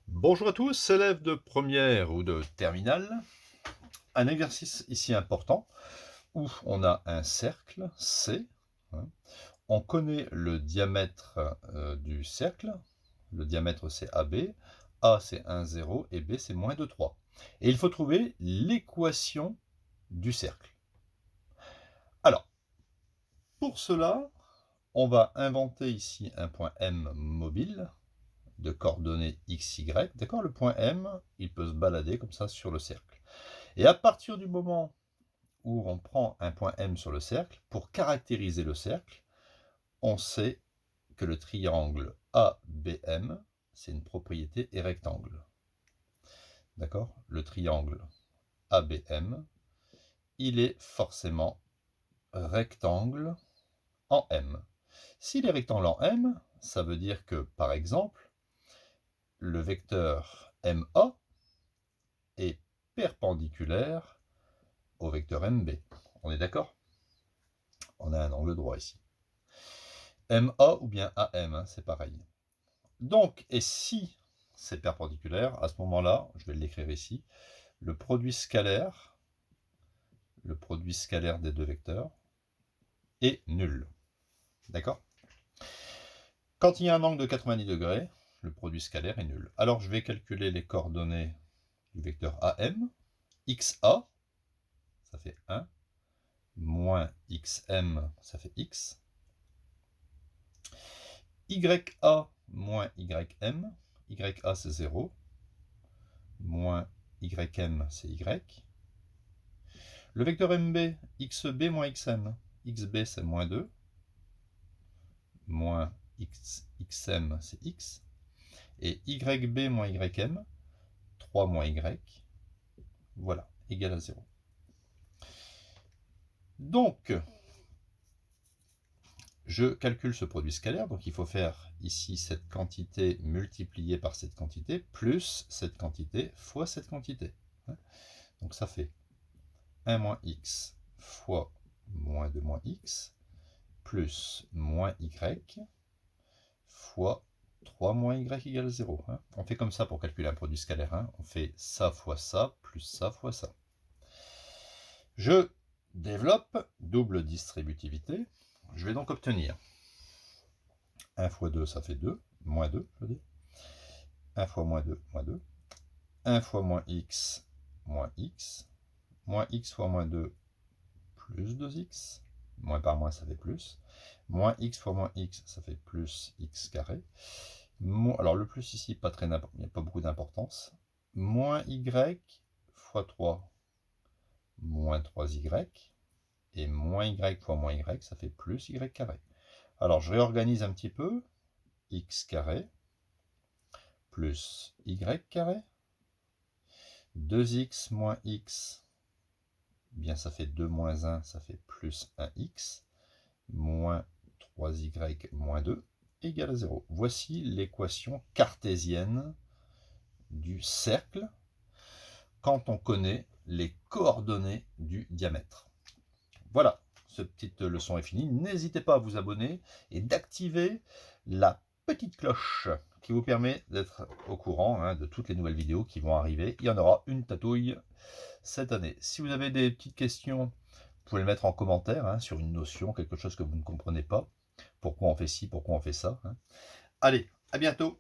Bonjour à tous, élèves de première ou de terminale. Un exercice ici important où on a un cercle C. Hein. On connaît le diamètre du cercle. Le diamètre c'est AB. A c'est 1, 0 et B c'est moins 2, 3. Et il faut trouver l'équation du cercle. Alors, pour cela, on va inventer ici un point M mobile de coordonnées x, y. D'accord? Le point M, il peut se balader comme ça sur le cercle. Et à partir du moment où on prend un point M sur le cercle, pour caractériser le cercle, on sait que le triangle ABM, c'est une propriété et rectangle. D'accord? Le triangle ABM, il est forcément rectangle en M. S'il est rectangle en M, ça veut dire que, par exemple, le vecteur MA est perpendiculaire au vecteur MB. On est d'accord? On a un angle droit ici. MA ou bien AM, hein, c'est pareil. Donc, et si c'est perpendiculaire, à ce moment-là, je vais l'écrire ici, le produit scalaire des deux vecteurs est nul. D'accord? Quand il y a un angle de 90 degrés, le produit scalaire est nul. Alors, je vais calculer les coordonnées du vecteur AM. XA, ça fait 1, moins XM, ça fait X. YA moins YM, YA c'est 0, moins YM c'est Y. Le vecteur MB, XB moins XM, XB c'est moins 2, moins XM c'est X. Et YB moins YM, 3 moins Y, voilà, égal à 0. Donc, je calcule ce produit scalaire, donc il faut faire ici cette quantité multipliée par cette quantité, plus cette quantité fois cette quantité. Donc ça fait 1 moins x fois moins 2 moins x, plus moins y, fois 3 moins y égale 0. Hein. On fait comme ça pour calculer un produit scalaire. Hein. On fait ça fois ça, plus ça fois ça. Je développe double distributivité. Je vais donc obtenir 1 fois 2, ça fait 2, moins 2, je veux dire. 1 fois moins 2, moins 2. 1 fois moins x fois moins 2, plus 2x. Moins par moins, ça fait plus. Moins x fois moins x, ça fait plus x carré. Alors le plus ici, il n'y a pas beaucoup d'importance. Moins y fois 3, moins 3y. Et moins y fois moins y, ça fait plus y carré. Alors je réorganise un petit peu. X carré plus y carré. 2x moins x, eh bien ça fait 2 moins 1, ça fait plus 1x. Moins 3y moins 2 égale à 0. Voici l'équation cartésienne du cercle quand on connaît les coordonnées du diamètre. Voilà, cette petite leçon est finie. N'hésitez pas à vous abonner et d'activer la petite cloche qui vous permet d'être au courant de toutes les nouvelles vidéos qui vont arriver. Il y en aura une tatouille cette année. Si vous avez des petites questions, vous pouvez le mettre en commentaire sur une notion, quelque chose que vous ne comprenez pas. Pourquoi on fait ci, pourquoi on fait ça. Allez, à bientôt.